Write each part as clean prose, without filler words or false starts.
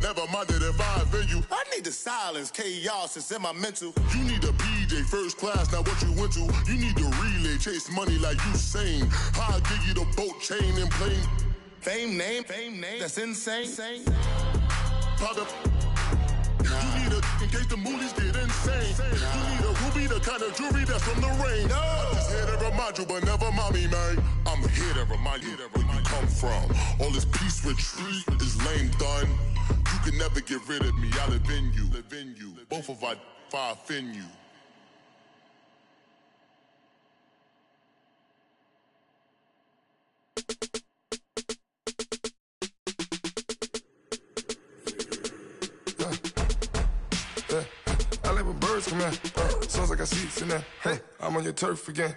Never minded if I offend you. I need the silence, chaos is in my mental. You need a PJ, first class, not what you went to. You need the relay, chase money like you sane. How I give you the boat chain and plane. Fame name, that's insane. Powder. You need a in case the movies get insane. You need a ruby, the kind of jewelry that's from the rain. No. I'm just here to remind you, but never mind me, man. I'm here to remind you where you come from. All this peace retreat is lame done. You can never get rid of me. I live in you. Both of our fire offend you. I live with birds come in. Sounds like I seats in there. Hey, I'm on your turf again.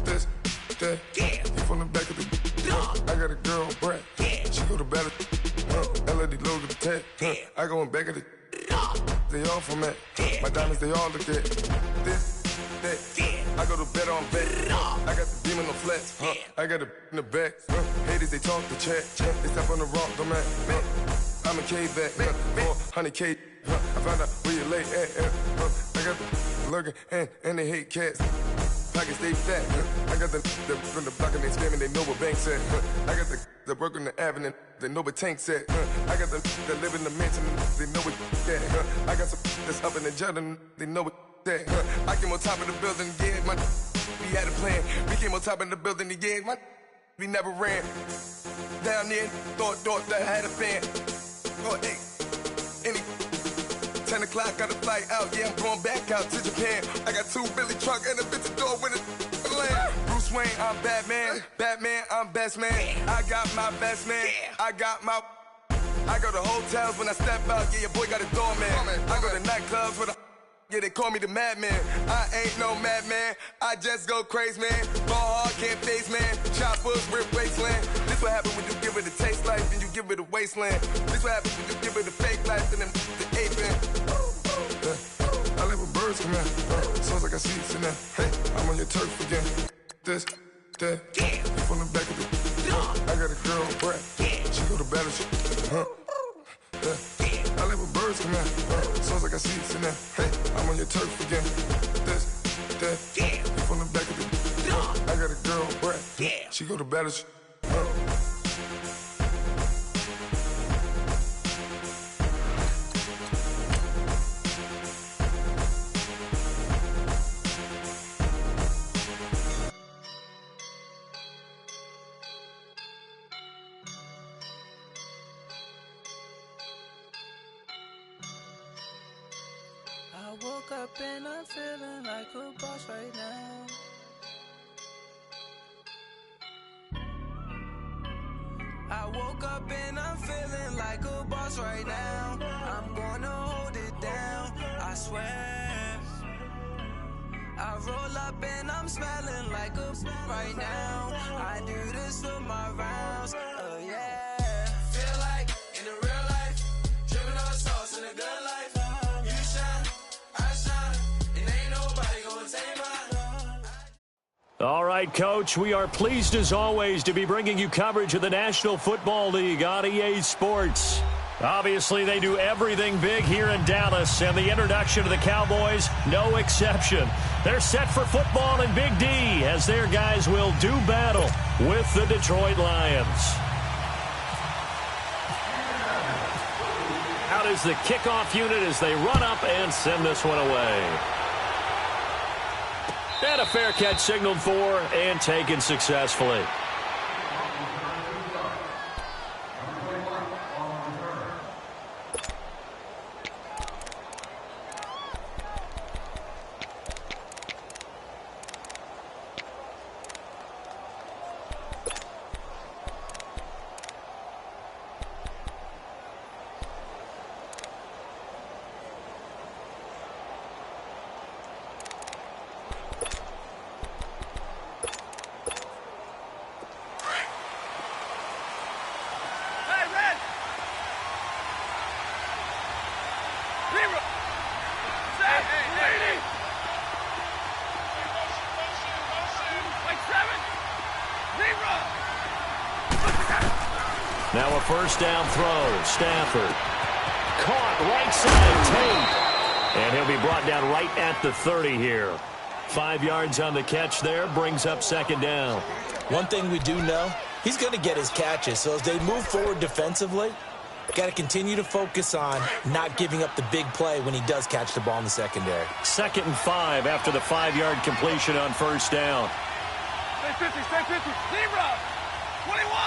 This, that, you from the back of the. I got a girl, Brad. She go to battle. LED logo the tag. I go in back of the. They all from that. My diamonds, they all look at. This, that. I go to bed on bed. I got the demon on flats. I got it in the back. Haters, they talk the chat. They step on the rock, don't man. I'm a K-back. 400K. I found out where you lay at. I got the lurking and they hate cats. Pockets stay fat. I got the from the block and they screaming, they know what banks at. I got the work on the avenue, they know what tanks at. I got the that live in the mansion, they know what that. I got some that's up in the Jordan, they know what that. I came on top of the building, yeah, my we had a plan. We came on top of the building, yeah, my we never ran. Down there, thought that I had a fan. Oh, hey, any 10 o'clock, got a flight out, yeah, I'm going back out to Japan. I got 2 Billy truck and a bitch door with a land. Bruce Wayne, I'm Batman. Batman, I'm best man. I got my best man. I go to hotels when I step out, yeah, your boy got a doorman. I go to nightclubs with a yeah, they call me the madman. I ain't no madman, I just go crazy, man. Ball hard, can't face, man. Choppers, rip wasteland. This what happen when you give it a taste life and you give it a wasteland. This what happens when you give it a fake life and then the aping. I live with birds come in. Sounds like I seats in there. Hey, I'm on your turf again. This, that, you from the back of the. I got a girl, Brad. She go to battle, I live with birds come in. Sounds like I seats in there. Hey, I'm on your turf again. This, that, you from the back of the. I got a girl, Brad. She go to battle, I woke up and I'm feeling like a boss right now. I woke up and I'm feeling like a boss right now. I'm gonna hold it down, I swear. I roll up and I'm smelling like a right now. I do this for my rounds, oh yeah. Feel like in the real life, dripping on sauce in a good life. All right, Coach, we are pleased as always to be bringing you coverage of the National Football League on EA Sports. Obviously, they do everything big here in Dallas, and the introduction of the Cowboys, no exception. They're set for football in Big D as their guys will do battle with the Detroit Lions. Out is the kickoff unit as they run up and send this one away. And a fair catch signaled for and taken successfully. Now a first down throw, Stafford. caught right side tape. And he'll be brought down right at the 30 here. 5 yards on the catch there, brings up second down. One thing we do know, he's going to get his catches. So as they move forward defensively, got to continue to focus on not giving up the big play when he does catch the ball in the secondary. 2nd and 5 after the 5-yard completion on first down. Stay 50, 0, 21.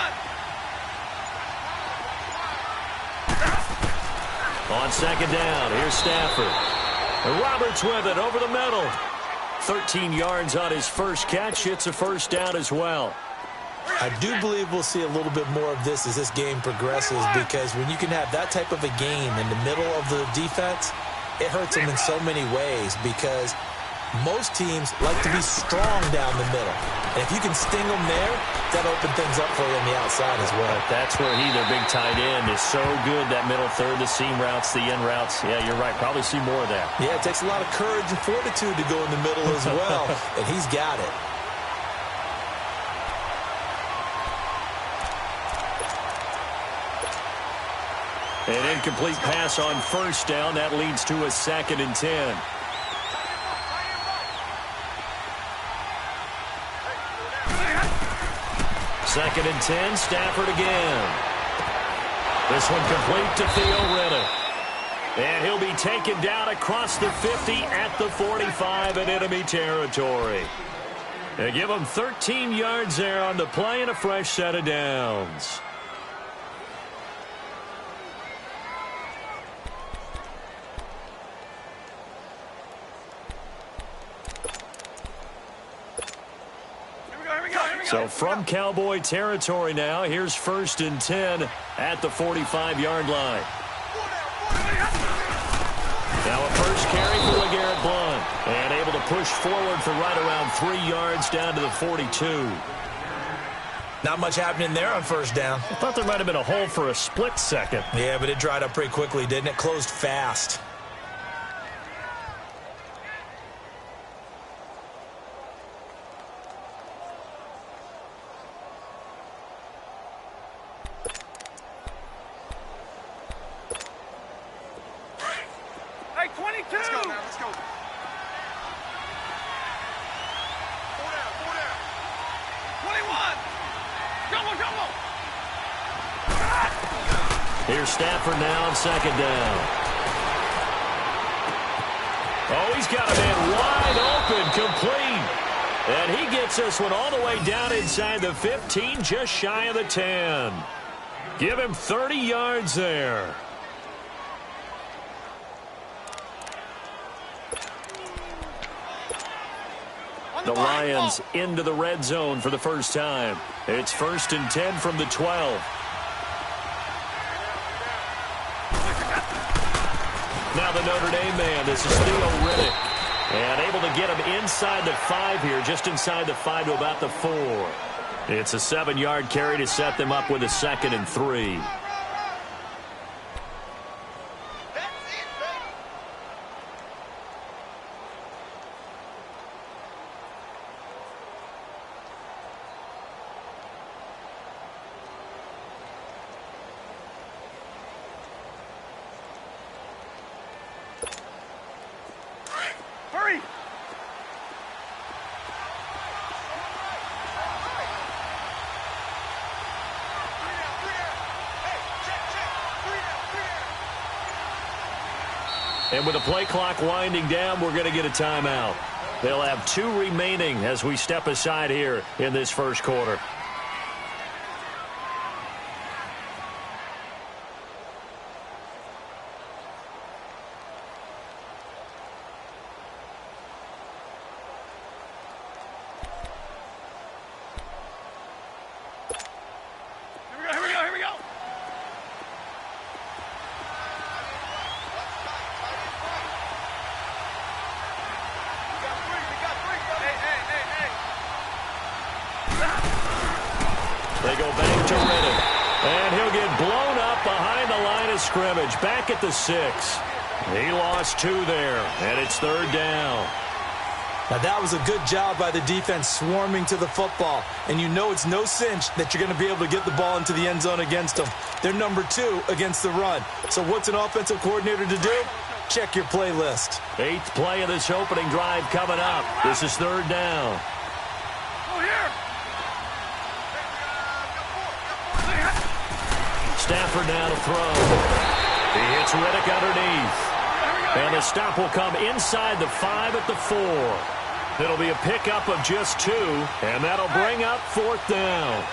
On second down, here's Stafford. And Roberts with it over the middle. 13 yards on his first catch. It's a first down as well. I do believe we'll see a little bit more of this as this game progresses, because when you can have that type of a game in the middle of the defense, it hurts them in so many ways, because most teams like to be strong down the middle. And if you can sting them there, that opens things up for you on the outside as well. But that's where their big tight end, is so good, that middle third, the seam routes, the in routes. Yeah, you're right. Probably see more of that. Yeah, it takes a lot of courage and fortitude to go in the middle as well, and he's got it. An incomplete pass on first down. That leads to a 2nd and 10. Second and 10, Stafford again. This one complete to Theo Riddick. And he'll be taken down across the 50 at the 45 in enemy territory. They give him 13 yards there on the play and a fresh set of downs. So from Cowboy territory now, here's 1st and 10 at the 45-yard line. Now a first carry for LeGarrette Blount. And able to push forward for right around 3 yards down to the 42. Not much happening there on first down. I thought there might have been a hole for a split second. Yeah, but it dried up pretty quickly, didn't it? Closed fast. Here's Stafford now on second down. Oh, he's got a man wide open, complete. And he gets this one all the way down inside the 15, just shy of the 10. Give him 30 yards there. The Lions into the red zone for the first time. It's 1st and 10 from the 12. Now the Notre Dame man, this is Theo Riddick. And able to get him inside the 5 here, just inside the 5 to about the 4. It's a 7-yard carry to set them up with a 2nd and 3. And with the play clock winding down, we're going to get a timeout. They'll have 2 remaining as we step aside here in this first quarter. They go back to Riddick. And he'll get blown up behind the line of scrimmage. Back at the 6. He lost 2 there. And it's 3rd down. Now, that was a good job by the defense swarming to the football. And you know it's no cinch that you're going to be able to get the ball into the end zone against them. They're number 2 against the run. So what's an offensive coordinator to do? Check your playlist. 8th play of this opening drive coming up. This is 3rd down. Stafford now to throw. He hits Riddick underneath. And the stop will come inside the 5 at the 4. It'll be a pickup of just 2, and that'll bring up 4th down.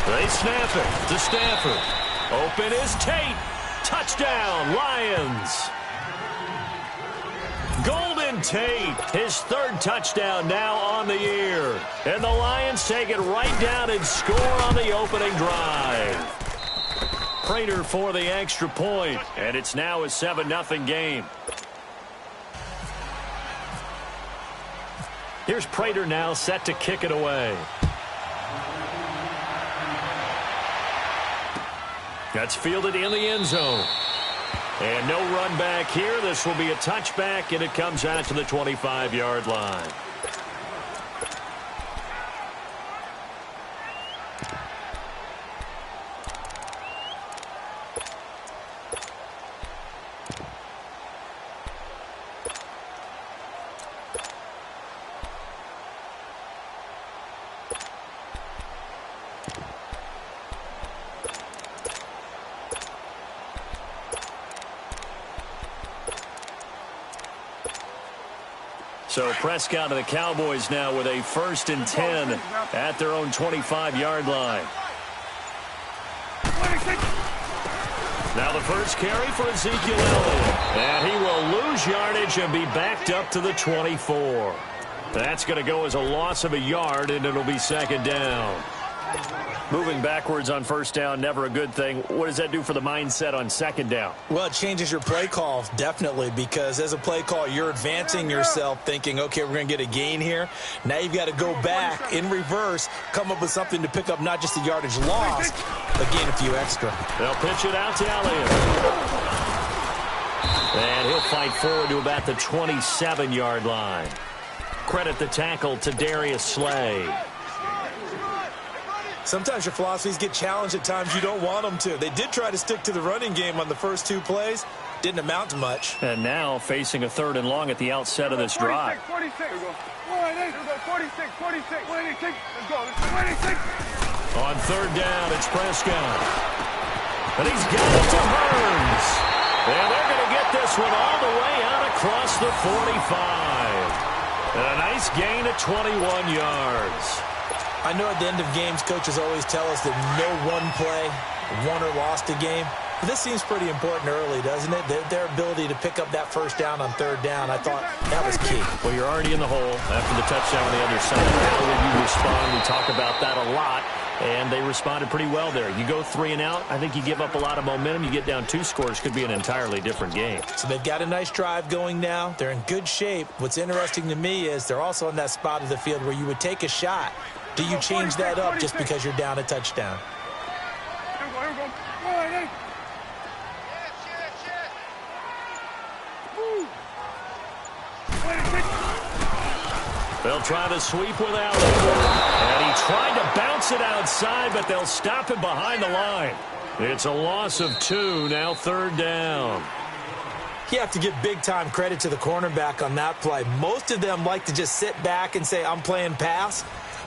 They snap it to Stafford. Open is Tate. Touchdown, Lions. Golden Tate, his 3rd touchdown now on the year. And the Lions take it right down and score on the opening drive. Prater for the extra point, and it's now a 7-0 game. Here's Prater now set to kick it away. That's fielded in the end zone. And no run back here. This will be a touchback, and it comes out to the 25-yard line. So Prescott and the Cowboys now with a 1st and 10 at their own 25-yard line. Now the first carry for Ezekiel Elliott. And he will lose yardage and be backed up to the 24. That's going to go as a loss of a yard, and it'll be 2nd down. Moving backwards on 1st down, never a good thing. What does that do for the mindset on 2nd down? Well, it changes your play call, definitely, because as a play call, you're advancing yourself thinking, okay, we're going to get a gain here. Now you've got to go back in reverse, come up with something to pick up not just the yardage lost, but gain a few extra. They'll pitch it out to Elliott. And he'll fight forward to about the 27-yard line. Credit the tackle to Darius Slay. Sometimes your philosophies get challenged at times you don't want them to. They did try to stick to the running game on the first 2 plays. Didn't amount to much. And now facing a 3rd and long at the outset of this drive. 46. Here we go. 46. 46. 46. Let's go. 46. On 3rd down, it's Prescott. And he's got it to Hurns. And they're going to get this one all the way out across the 45. And a nice gain of 21 yards. I know at the end of games, coaches always tell us that no one play won or lost a game. But this seems pretty important early, doesn't it? Their ability to pick up that 1st down on 3rd down, I thought that was key. Well, you're already in the hole after the touchdown on the other side. How will you respond? We talk about that a lot, and they responded pretty well there. You go 3 and out, I think you give up a lot of momentum. You get down 2 scores, could be an entirely different game. So they've got a nice drive going now. They're in good shape. What's interesting to me is they're also in that spot of the field where you would take a shot. Do you change that up just because you're down a touchdown? Here we go. Here we go. 48. They'll try to sweep without it. And he tried to bounce it outside, but they'll stop him behind the line. It's a loss of 2, now 3rd down. You have to give big-time credit to the cornerback on that play. Most of them like to just sit back and say, I'm playing pass.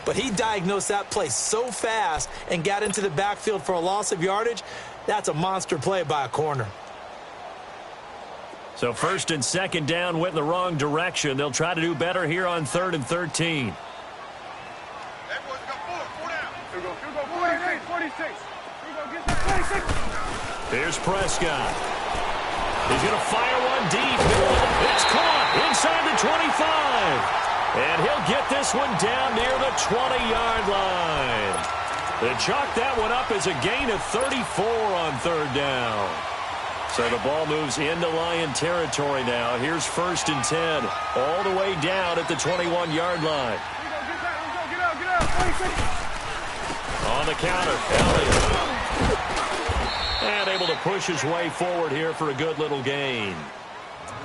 But he diagnosed that play so fast and got into the backfield for a loss of yardage. That's a monster play by a corner. So 1st and 2nd down went in the wrong direction. They'll try to do better here on 3rd and 13. Here's Prescott. He's going to fire one deep. It's caught inside the 25. And he'll get this one down near the 20-yard line. They chalk that one up as a gain of 34 on 3rd down. So the ball moves into Lion territory now. Here's 1st and 10, all the way down at the 21-yard line. On the counter, Elliott. And able to push his way forward here for a good little gain.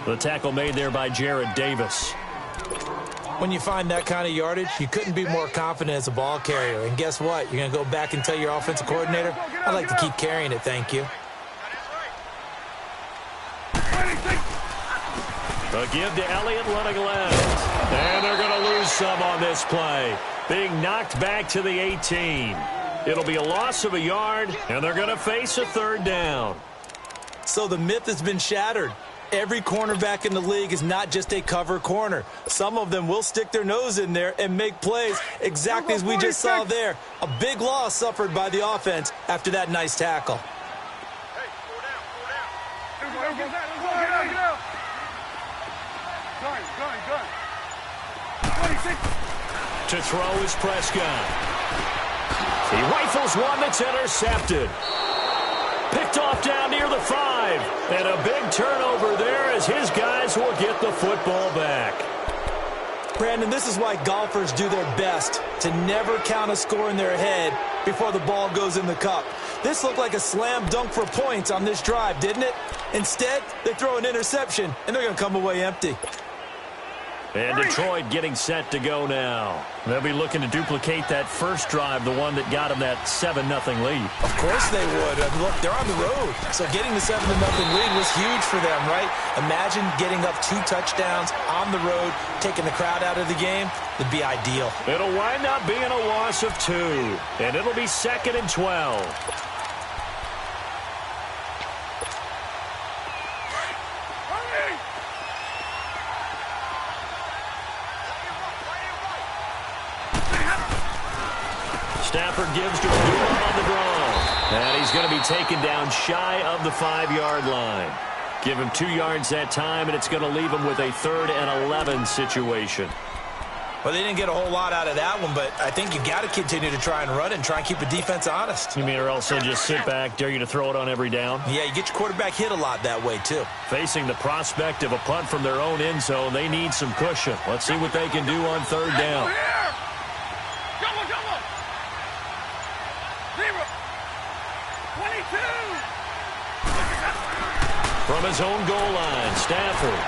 The tackle made there by Jared Davis. When you find that kind of yardage, you couldn't be more confident as a ball carrier. And guess what? You're going to go back and tell your offensive coordinator, I'd like to keep carrying it, thank you. The give to Elliott running left. And they're going to lose some on this play. Being knocked back to the 18. It'll be a loss of a yard, and they're going to face a third down. So the myth has been shattered. Every cornerback in the league is not just a cover corner. Some of them will stick their nose in there and make plays exactly as we just saw there. A big loss suffered by the offense after that nice tackle. To throw is Prescott. He rifles one that's intercepted. Picked off down near the 5. And a big turnover there as his guys will get the football back. Brandon, this is why golfers do their best to never count a score in their head before the ball goes in the cup. This looked like a slam dunk for points on this drive, didn't it? Instead, they throw an interception, and they're going to come away empty. And Detroit getting set to go now. They'll be looking to duplicate that first drive, the one that got them that 7-0 lead. Of course they would. And look, they're on the road. So getting the 7-0 lead was huge for them, right? Imagine getting up 2 touchdowns on the road, taking the crowd out of the game. It'd be ideal. It'll wind up being a loss of 2. And it'll be 2nd and 12. Stafford gives to Abdullah on the draw. And he's going to be taken down shy of the 5-yard line. Give him 2 yards that time, and it's going to leave him with a 3rd and 11 situation. Well, they didn't get a whole lot out of that one, but I think you got to continue to try and run it and try and keep the defense honest. You mean, or else they'll just sit back, dare you to throw it on every down? Yeah, you get your quarterback hit a lot that way, too. Facing the prospect of a punt from their own end zone, they need some cushion. Let's see what they can do on 3rd down. From his own goal line, Stafford.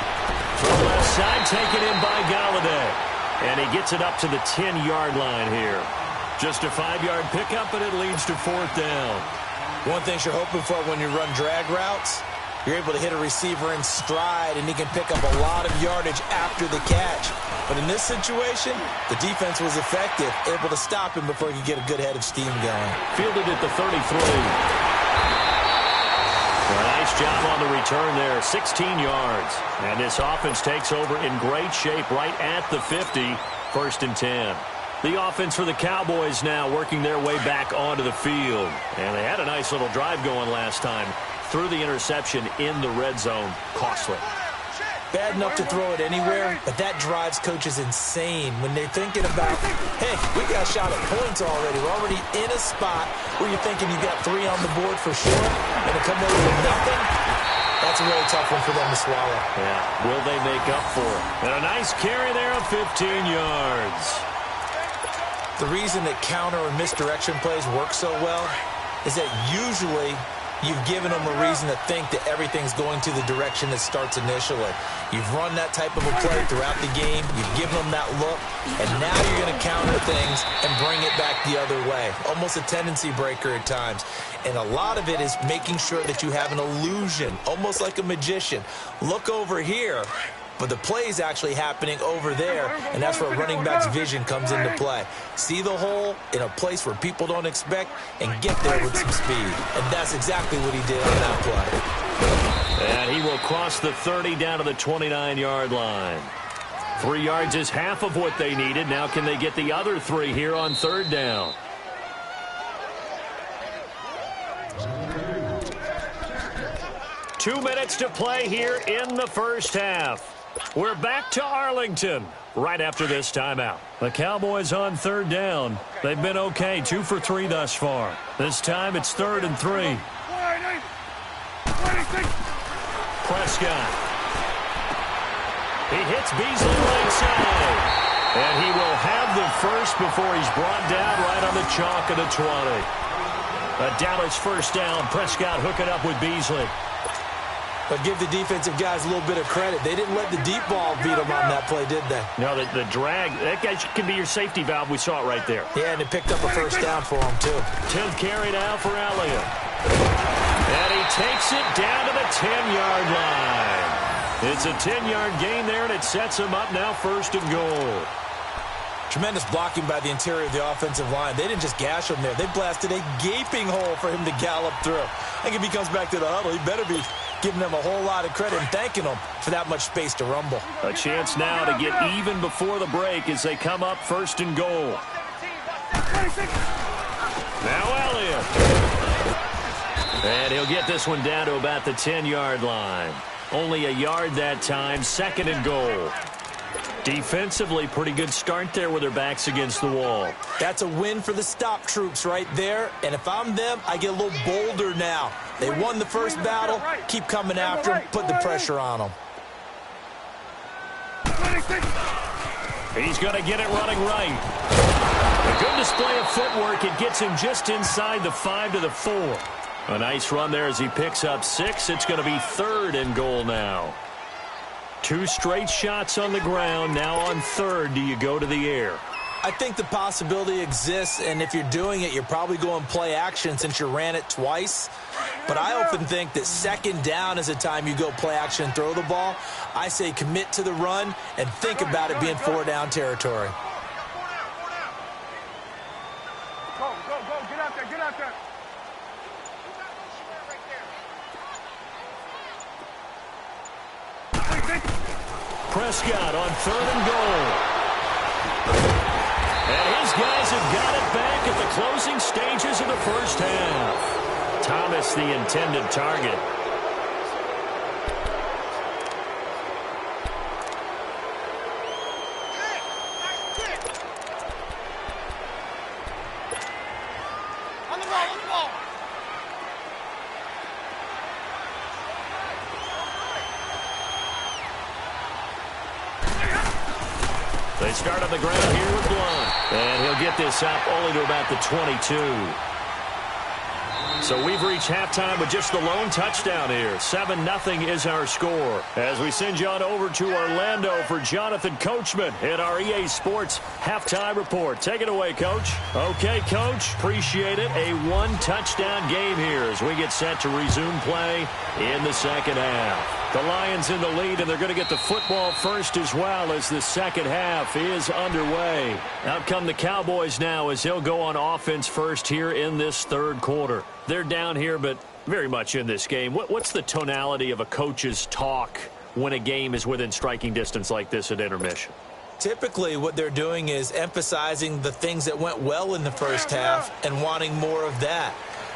From the left side, taken in by Galladay. And he gets it up to the 10-yard line here. Just a 5-yard pickup, and it leads to 4th down. One thing you're hoping for when you run drag routes, you're able to hit a receiver in stride, and he can pick up a lot of yardage after the catch. But in this situation, the defense was effective, able to stop him before he could get a good head of steam going. Fielded at the 33. A nice job on the return there, 16 yards. And this offense takes over in great shape right at the 50, 1st and 10. The offense for the Cowboys now working their way back onto the field. And they had a nice little drive going last time. Threw the interception in the red zone. Costly. Bad enough to throw it anywhere, but that drives coaches insane when they're thinking about, hey, we got a shot at points already. We're already in a spot where you're thinking you got 3 on the board for sure, and to come away with nothing, that's a really tough one for them to swallow. Yeah, will they make up for it? And a nice carry there of 15 yards. The reason that counter and misdirection plays work so well is that usually you've given them a reason to think that everything's going to the direction it starts initially. You've run that type of a play throughout the game. You've given them that look, and now you're going to counter things and bring it back the other way. Almost a tendency breaker at times. And a lot of it is making sure that you have an illusion, almost like a magician. Look over here. But the play is actually happening over there, and that's where running back's vision comes into play. See the hole in a place where people don't expect and get there with some speed. And that's exactly what he did on that play. And he will cross the 30 down to the 29-yard line. 3 yards is half of what they needed. Now can they get the other 3 here on 3rd down? Two minutes to play here in the first half. We're back to Arlington right after this timeout. The Cowboys on 3rd down. They've been okay, 2 for 3 thus far. This time it's 3rd and 3. Prescott. He hits Beasley right side. And he will have the first before he's brought down right on the chalk of the 20. A Dallas first down. Prescott hooking up with Beasley. But give the defensive guys a little bit of credit. They didn't let the deep ball beat them on that play, did they? No, the drag, that guy can be your safety valve. We saw it right there. Yeah, and it picked up a first down for him, too. 10th carry now for Elliott. And he takes it down to the 10-yard line. It's a 10-yard gain there, and it sets him up now 1st and goal. Tremendous blocking by the interior of the offensive line. They didn't just gash him there. They blasted a gaping hole for him to gallop through. I think if he comes back to the huddle, he better be giving them a whole lot of credit and thanking them for that much space to rumble. A chance now to get even before the break as they come up 1st and goal. Now Elliott. And he'll get this one down to about the 10-yard line. Only a yard that time, 2nd and goal. Defensively, pretty good start there with their backs against the wall. That's a win for the stop troops right there. And if I'm them, I get a little bolder now. They won the first battle. Keep coming after them. Put the pressure on them. He's going to get it running right. A good display of footwork. It gets him just inside the 5 to the 4. A nice run there as he picks up 6. It's going to be 3rd and goal now. 2 straight shots on the ground. Now on 3rd, do you go to the air? I think the possibility exists, and if you're doing it, you're probably going play action since you ran it twice. But I often think that 2nd down is a time you go play action and throw the ball. I say commit to the run and think about it being 4-down territory. Go, get out there. Prescott on 3rd and goal. And his guys have got it back at the closing stages of the first half. Thomas, the intended target. On the ball. They start on the ground here with Blunt. And he'll get this up only to about the 22. So we've reached halftime with just the lone touchdown here. 7-0 is our score. As we send you on over to Orlando for Jonathan Coachman at our EA Sports Halftime Report. Take it away, Coach. Okay, Coach. Appreciate it. A 1-touchdown game here as we get set to resume play in the second half. The Lions in the lead, and they're going to get the football first as well as the second half is underway. Out come the Cowboys now as they'll go on offense first here in this 3rd quarter. They're down here, but very much in this game. What's the tonality of a coach's talk when a game is within striking distance like this at intermission? Typically, what they're doing is emphasizing the things that went well in the first half and wanting more of that.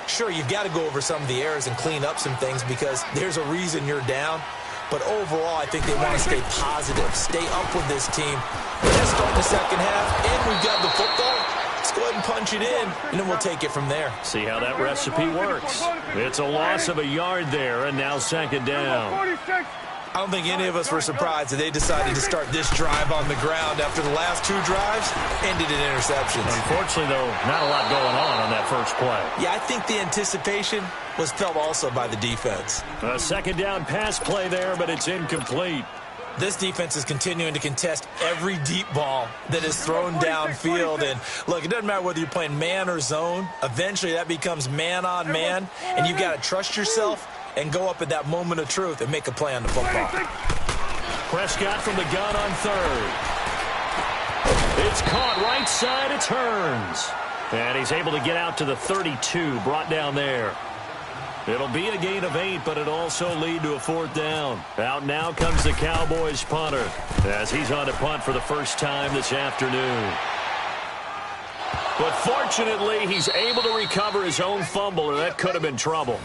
Sure, you've got to go over some of the errors and clean up some things because there's a reason you're down. But overall, I think they want to stay positive, stay up with this team. We're just starting the second half, and we've got the football. Let's go ahead and punch it in, and then we'll take it from there. See how that recipe works. It's a loss of a yard there, and now 2nd down. I don't think any of us were surprised that they decided to start this drive on the ground after the last 2 drives ended in interceptions. Unfortunately, though, not a lot going on that first play. Yeah, I think the anticipation was felt also by the defense. A 2nd down pass play there, but it's incomplete. This defense is continuing to contest every deep ball that is thrown downfield. And, look, it doesn't matter whether you're playing man or zone. Eventually, that becomes man-on-man, and you've got to trust yourself and go up at that moment of truth and make a play on the football. Prescott from the gun on 3rd. It's caught right side, it turns. And he's able to get out to the 32, brought down there. It'll be a gain of 8, but it'll also lead to a 4th down. Out now comes the Cowboys punter as he's on to punt for the first time this afternoon. But fortunately, he's able to recover his own fumble, or that could have been trouble.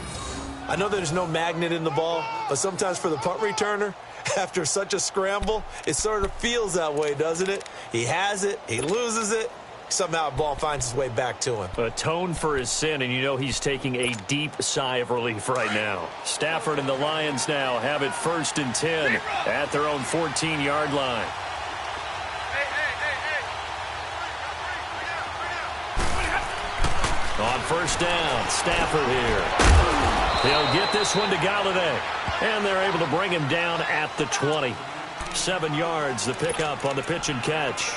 I know there's no magnet in the ball, but sometimes for the punt returner, after such a scramble, it sort of feels that way, doesn't it? He has it, he loses it, somehow the ball finds its way back to him. Atone for his sin, and you know he's taking a deep sigh of relief right now. Stafford and the Lions now have it 1st and 10 at their own 14-yard line. On 1st down, Stafford here. He'll get this one to Galladay. And they're able to bring him down at the 20. 7 yards, the pickup on the pitch and catch.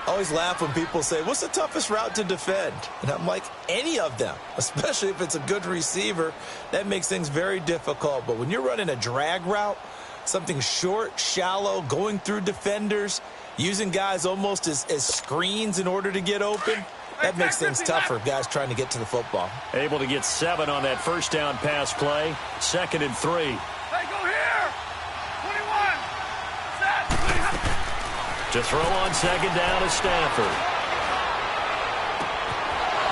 I always laugh when people say, what's the toughest route to defend? And I'm like, any of them, especially if it's a good receiver. That makes things very difficult. But when you're running a drag route, something short, shallow, going through defenders, using guys almost as screens in order to get open, that makes things tougher, guys trying to get to the football. Able to get 7 on that first down pass play. 2nd and 3. Hey, go here! 21! Set! To throw on 2nd down is Stafford.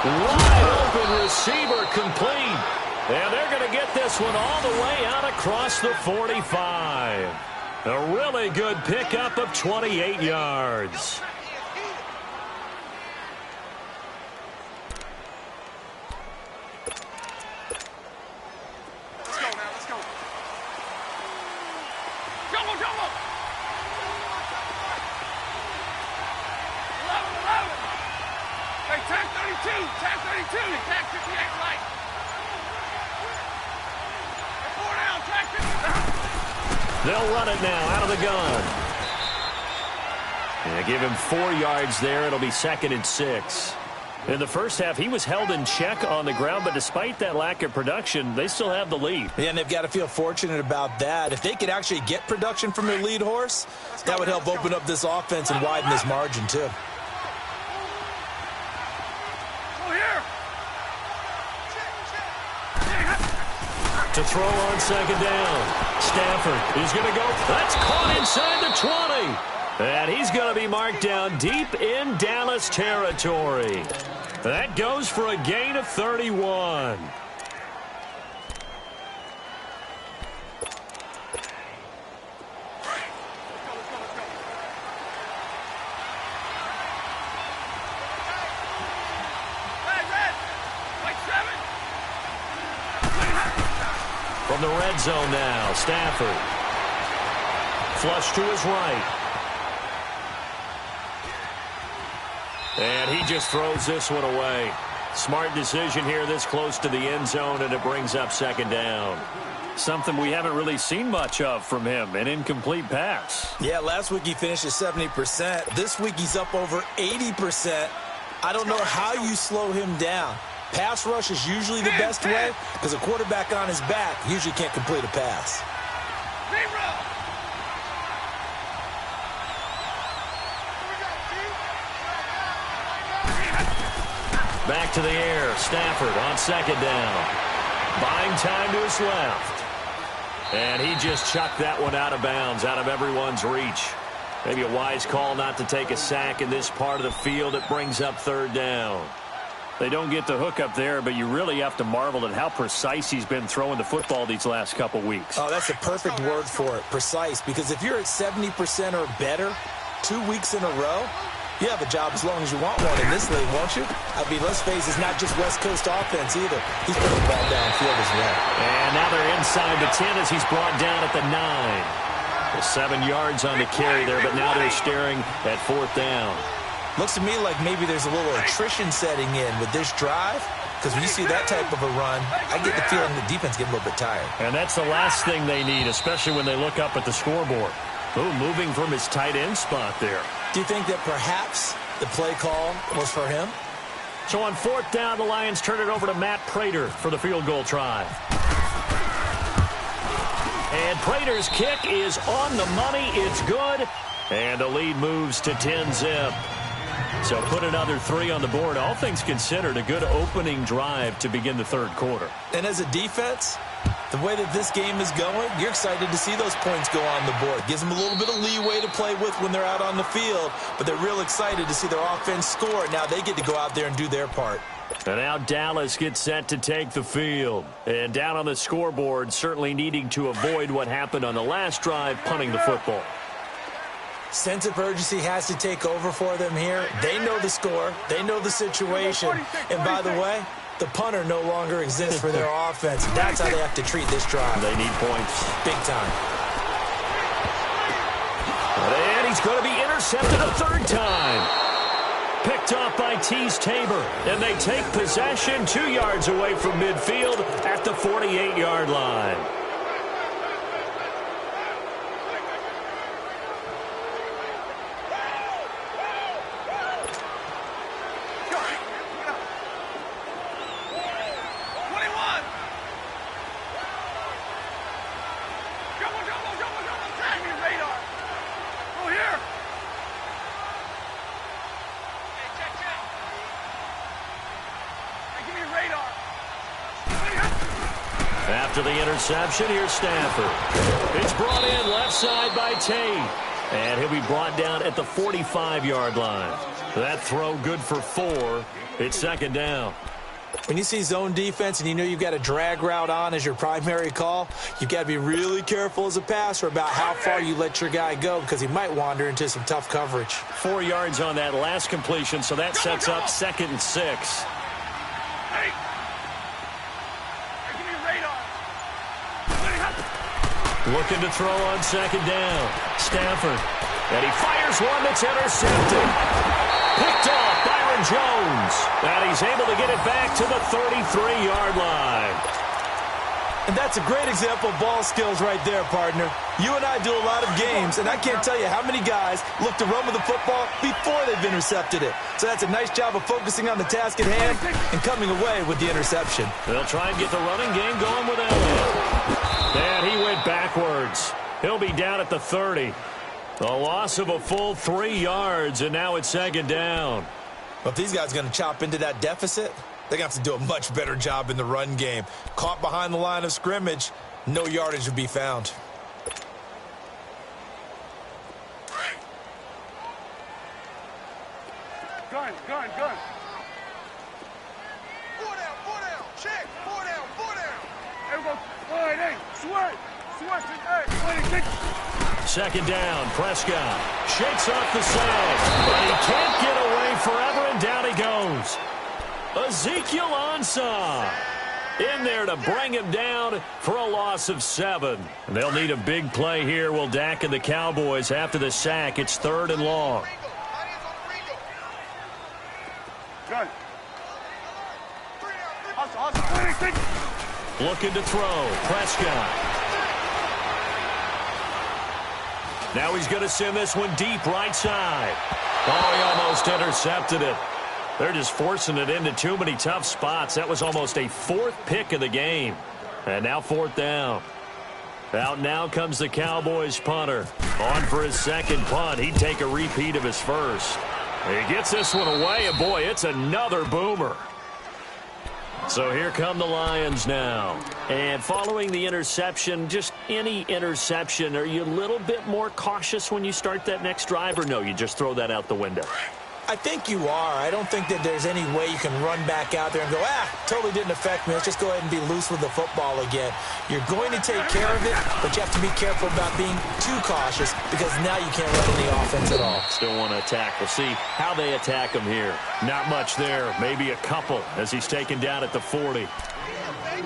Wide open receiver complete. And they're going to get this one all the way out across the 45. A really good pickup of 28 yards. Let's go now, let's go. Jumbo, jumbo! 11. Hey, tag 32, tag 32. Hey, tag 58 right. Hey, 4 down, tag 50. They'll run it now out of the gun. And give him 4 yards there. It'll be 2nd and 6. In the first half, he was held in check on the ground, but despite that lack of production, they still have the lead. Yeah, and they've got to feel fortunate about that. If they could actually get production from their lead horse, that would help open up this offense and widen this margin, too. Go here. To throw on 2nd down. Stafford is going to go. That's caught inside the 20. And he's going to be marked down deep in Dallas territory. That goes for a gain of 31. From the red zone now, Stafford. Flush to his right. And he just throws this one away. Smart decision here this close to the end zone, and it brings up 2nd down. Something we haven't really seen much of from him, an incomplete pass. Yeah, last week he finished at 70%. This week he's up over 80%. I don't know how you slow him down. Pass rush is usually the best way because a quarterback on his back usually can't complete a pass. Back to the air. Stafford on 2nd down. Buying time to his left. And he just chucked that one out of bounds, out of everyone's reach. Maybe a wise call not to take a sack in this part of the field. It brings up 3rd down. They don't get the hook up there, but you really have to marvel at how precise he's been throwing the football these last couple weeks. Oh, that's the perfect word for it, precise. Because if you're at 70% or better 2 weeks in a row, you have a job as long as you want one in this league, won't you? I mean, let's face it, it's not just West Coast offense either. He's putting the ball downfield as well. And now they're inside the 10 as he's brought down at the 9. 7 yards on the carry there, but now they're staring at 4th down. Looks to me like maybe there's a little attrition setting in with this drive, because when you see that type of a run, I get the feeling the defense getting a little bit tired. And that's the last thing they need, especially when they look up at the scoreboard. Ooh, moving from his tight end spot there. Do you think that perhaps the play call was for him? So on 4th down, the Lions turn it over to Matt Prater for the field goal try. And Prater's kick is on the money. It's good. And the lead moves to 10-zip. So put another 3 on the board. All things considered, a good opening drive to begin the 3rd quarter. And as a defense, the way that this game is going, you're excited to see those points go on the board. Gives them a little bit of leeway to play with when they're out on the field, but they're real excited to see their offense score. Now they get to go out there and do their part. And now Dallas gets set to take the field. And down on the scoreboard, certainly needing to avoid what happened on the last drive, punting the football. Sense of urgency has to take over for them here. They know the score. They know the situation. And by the way, the punter no longer exists for their offense. That's how they have to treat this drive. They need points. Big time. And he's going to be intercepted a 3rd time. Picked off by Tease Tabor. And they take possession 2 yards away from midfield at the 48-yard line. After the interception, here's Stafford. It's brought in left side by Tate. And he'll be brought down at the 45-yard line. That throw good for 4. It's second down. When you see zone defense and you know you've got a drag route on as your primary call, you've got to be really careful as a passer about how far you let your guy go because he might wander into some tough coverage. 4 yards on that last completion, so that sets up 2nd and 6. Looking to throw on second down. Stafford. And he fires one that's intercepted. Picked off Byron Jones. And he's able to get it back to the 33-yard line. And that's a great example of ball skills right there, partner. You and I do a lot of games, and I can't tell you how many guys look to run with the football before they've intercepted it. So that's a nice job of focusing on the task at hand and coming away with the interception. They'll try and get the running game going with Elliott. And he went backwards. He'll be down at the 30. A loss of a full 3 yards, and now it's second down. Well, if these guys are going to chop into that deficit, they're going to have to do a much better job in the run game. Caught behind the line of scrimmage, no yardage would be found. Gun. 4 down. Check. 4 down. There we go. Wide, hey. Sweat. Hey. Second down. Prescott shakes off the side. But he can't get away forever, and down he goes. Ezekiel Ansah in there to bring him down for a loss of 7. They'll need a big play here. Will Dak and the Cowboys after the sack. It's 3rd and long. Gun. Looking to throw. Prescott. Now he's going to send this one deep right side. Oh, he almost intercepted it. They're just forcing it into too many tough spots. That was almost a 4th pick of the game. And now 4th down. Out now comes the Cowboys punter. On for his second punt. He'd take a repeat of his first. He gets this one away, and boy, it's another boomer. So here come the Lions now. And following the interception, just any interception, are you a little bit more cautious when you start that next drive, or no, you just throw that out the window? I think you are. I don't think that there's any way you can run back out there and go, totally didn't affect me. Let's just go ahead and be loose with the football again. You're going to take care of it, but you have to be careful about being too cautious because now you can't run any offense at all. Still want to attack. We'll see how they attack him here. Not much there. Maybe a couple as he's taken down at the 40.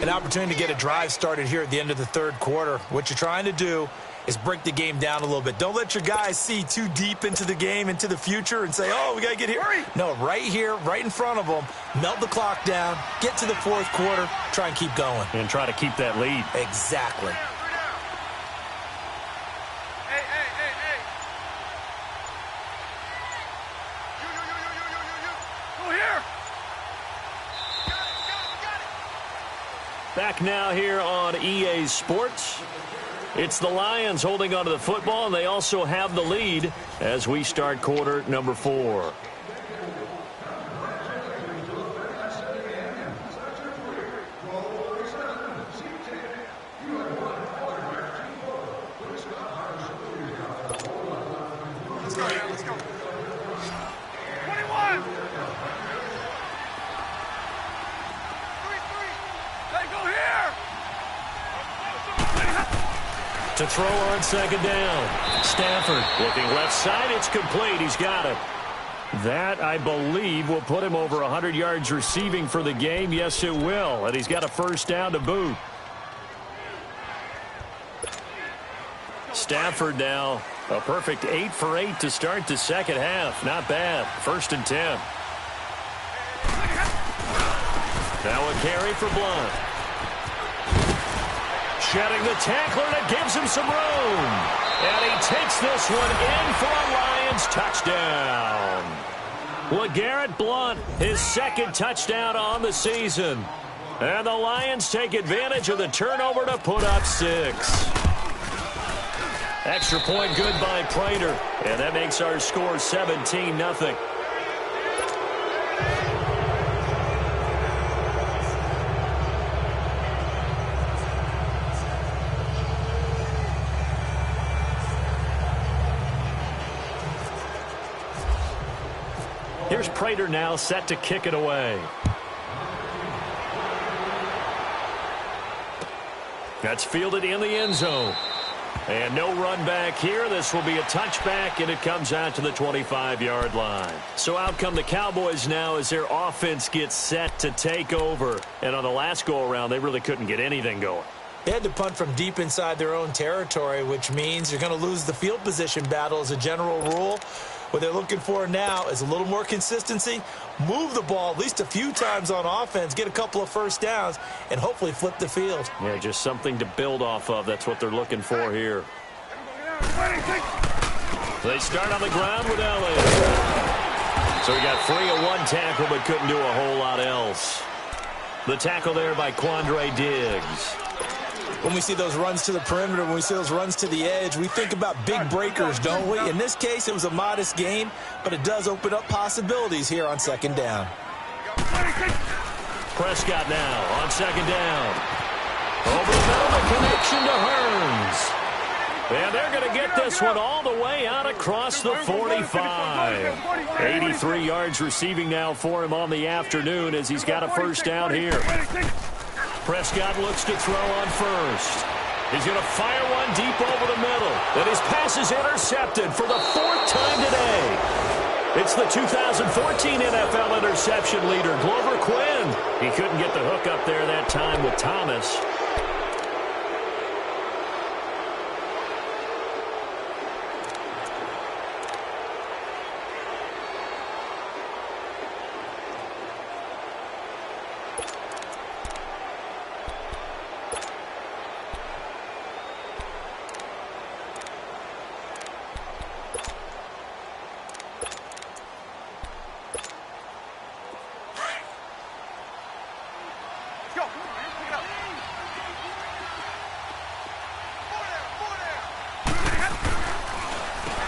An opportunity to get a drive started here at the end of the 3rd quarter. What you're trying to do is break the game down a little bit. Don't let your guys see too deep into the game, into the future, and say, oh, we got to get here. No, right here, right in front of them, melt the clock down, get to the 4th quarter, try and keep going. And try to keep that lead. Exactly. Hey. You. Go here. Got it. Back now here on EA Sports. It's the Lions holding onto the football, and they also have the lead as we start quarter number 4. Let's go. 21. 3-3. Hey, go here. To throw on second down. Stafford looking left side. It's complete. He's got it. That, I believe, will put him over 100 yards receiving for the game. Yes, it will. And he's got a first down to boot. Stafford now. A perfect 8 for 8 to start the second half. Not bad. 1st and 10. Now a carry for Blunt. Shedding the tackler that gives him some room. And he takes this one in for a Lions touchdown. LeGarrette Blunt, his 2nd touchdown on the season. And the Lions take advantage of the turnover to put up 6. Extra point good by Prater. And that makes our score 17-0. Here's Prater now set to kick it away. That's fielded in the end zone. And no run back here. This will be a touchback, and it comes out to the 25-yard line. So out come the Cowboys now as their offense gets set to take over. And on the last go-around, they really couldn't get anything going. They had to punt from deep inside their own territory, which means you're going to lose the field position battle as a general rule. What they're looking for now is a little more consistency, move the ball at least a few times on offense, get a couple of first downs, and hopefully flip the field. Yeah, just something to build off of. That's what they're looking for here. They start on the ground with Elliott. So he got free of one tackle but couldn't do a whole lot else. The tackle there by Quandre Diggs. When we see those runs to the perimeter, when we see those runs to the edge, we think about big breakers, don't we? In this case, it was a modest gain, but it does open up possibilities here on 2nd down. Prescott now on 2nd down. Over the middle, the connection to Hearns. And they're going to get this one all the way out across the 45. 83 yards receiving now for him on the afternoon as he's got a first down here. Prescott looks to throw on first. He's going to fire one deep over the middle. And his pass is intercepted for the 4th time today. It's the 2014 NFL interception leader, Glover Quinn. He couldn't get the hook up there that time with Thomas.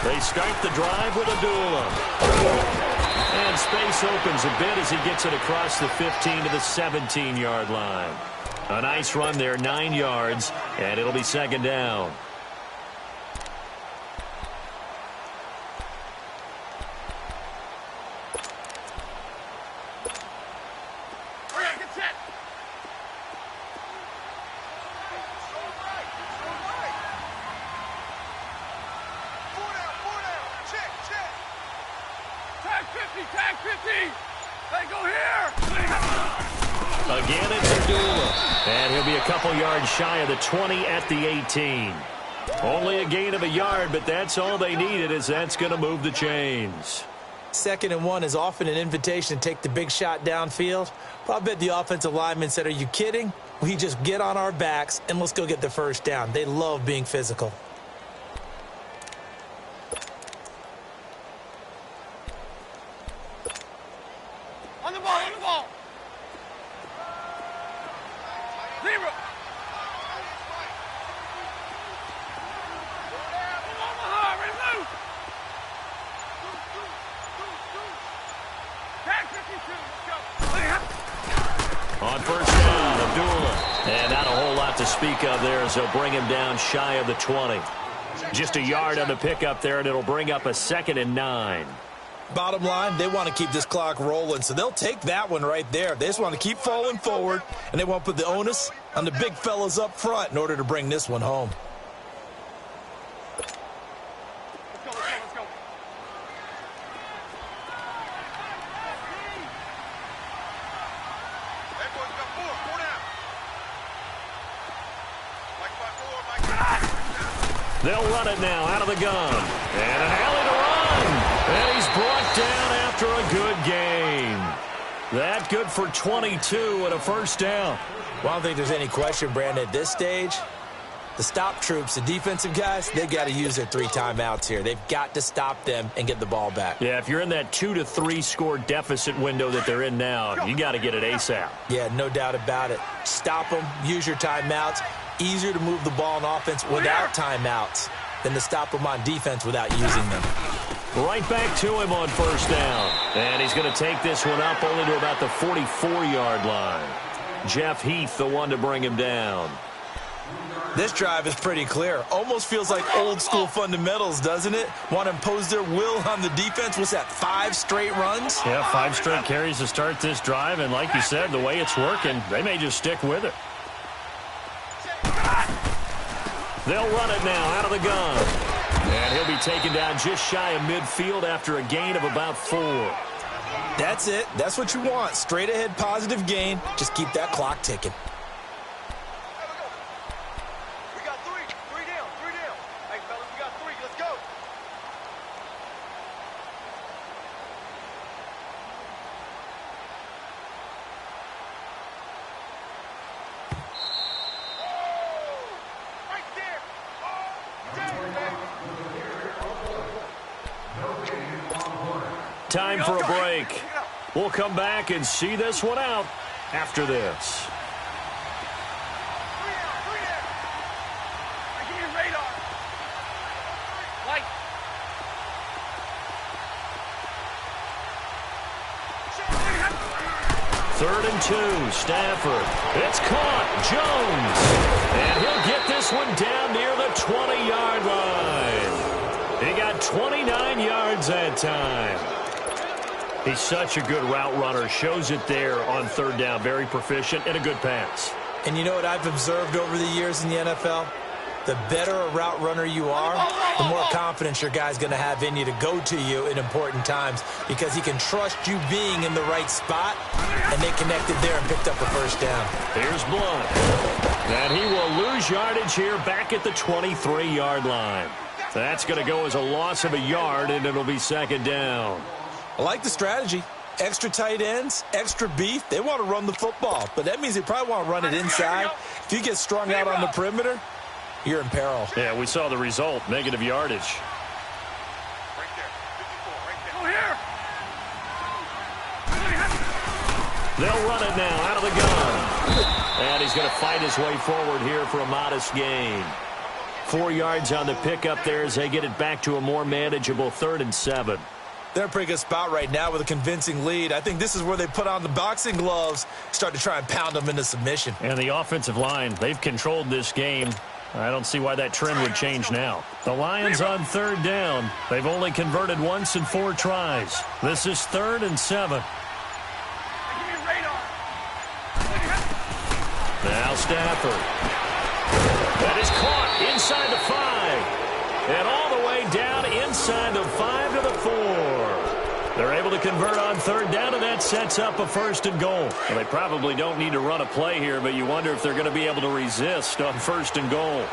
They start the drive with Abdullah. And space opens a bit as he gets it across the 15 to the 17-yard line. A nice run there, 9 yards, and it'll be 2nd down. Again, it's Abdullah. And he'll be a couple yards shy of the 20 at the 18. Only a gain of a yard, but that's all they needed, as that's going to move the chains. 2nd and 1 is often an invitation to take the big shot downfield. But I bet the offensive lineman said, are you kidding? We just get on our backs and let's go get the first down. They love being physical. On the ball, on the ball. Zero. On first down, Abdullah. And not a whole lot to speak of there as they'll bring him down shy of the 20. Just a yard on the pickup there, and it'll bring up a 2nd and 9. Bottom line, they want to keep this clock rolling, so they'll take that one right there. They just want to keep falling forward, and they want to put the onus on the big fellas up front in order to bring this one home. They'll run it now out of the gun. And an alley to run. And he's brought down after a good game. That good for 22 and a first down. Well, I don't think there's any question, Brandon, at this stage, the stop troops, the defensive guys, they've got to use their 3 timeouts here. They've got to stop them and get the ball back. Yeah, if you're in that 2 to 3 score deficit window that they're in now, you got to get it ASAP. Yeah, no doubt about it. Stop them, use your timeouts. Easier to move the ball on offense without timeouts than to stop them on defense without using them. Right back to him on first down. And he's going to take this one up only to about the 44-yard line. Jeff Heath, the one to bring him down. This drive is pretty clear. Almost feels like old-school fundamentals, doesn't it? Want to impose their will on the defense. What's that, 5 straight runs? Yeah, 5 straight carries to start this drive. And like you said, the way it's working, they may just stick with it. They'll run it now out of the gun. And he'll be taken down just shy of midfield after a gain of about 4. That's it. That's what you want. Straight ahead positive gain. Just keep that clock ticking. We got 3. 3 down. 3 down. Hey, fellas, we got 3. Let's go. Right there. Time for a break. We'll come back and see this one out after this. 3 down. 3 down. Hey, give me your radar. Light. Third and 2, Stafford. It's caught, Jones. And he'll get this one down near the 20-yard line. He got 29 yards that time. He's such a good route runner. Shows it there on third down. Very proficient and a good pass. And you know what I've observed over the years in the NFL? The better a route runner you are, the more confidence your guy's going to have in you to go to you in important times because he can trust you being in the right spot, and they connected there and picked up a first down. Here's Blunt. And he will lose yardage here back at the 23-yard line. That's going to go as a loss of a yard, and it'll be second down. I like the strategy. Extra tight ends, extra beef. They want to run the football, but that means they probably want to run it inside. If you get strung out on the perimeter, you're in peril. Yeah, we saw the result, negative yardage. Right there. 54, right there. Go here. They'll run it now out of the gun. And he's going to fight his way forward here for a modest gain. 4 yards on the pickup there as they get it back to a more manageable 3rd and 7. They're in a pretty good spot right now with a convincing lead. I think this is where they put on the boxing gloves, start to try and pound them into submission. And the offensive line, they've controlled this game. I don't see why that trend would change now. The Lions on 3rd down. They've only converted once in 4 tries. This is 3rd and 7. Give me your radar. Now Stafford. That is caught inside the 5. And all the way down inside the 5 to the 4. They're able to convert on 3rd down, and that sets up a 1st and goal. Well, they probably don't need to run a play here, but you wonder if they're going to be able to resist on 1st and goal.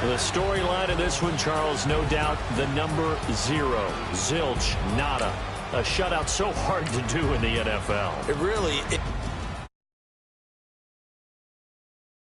The storyline of this one, Charles, no doubt the number 0. Zilch, nada. A shutout so hard to do in the NFL. It really...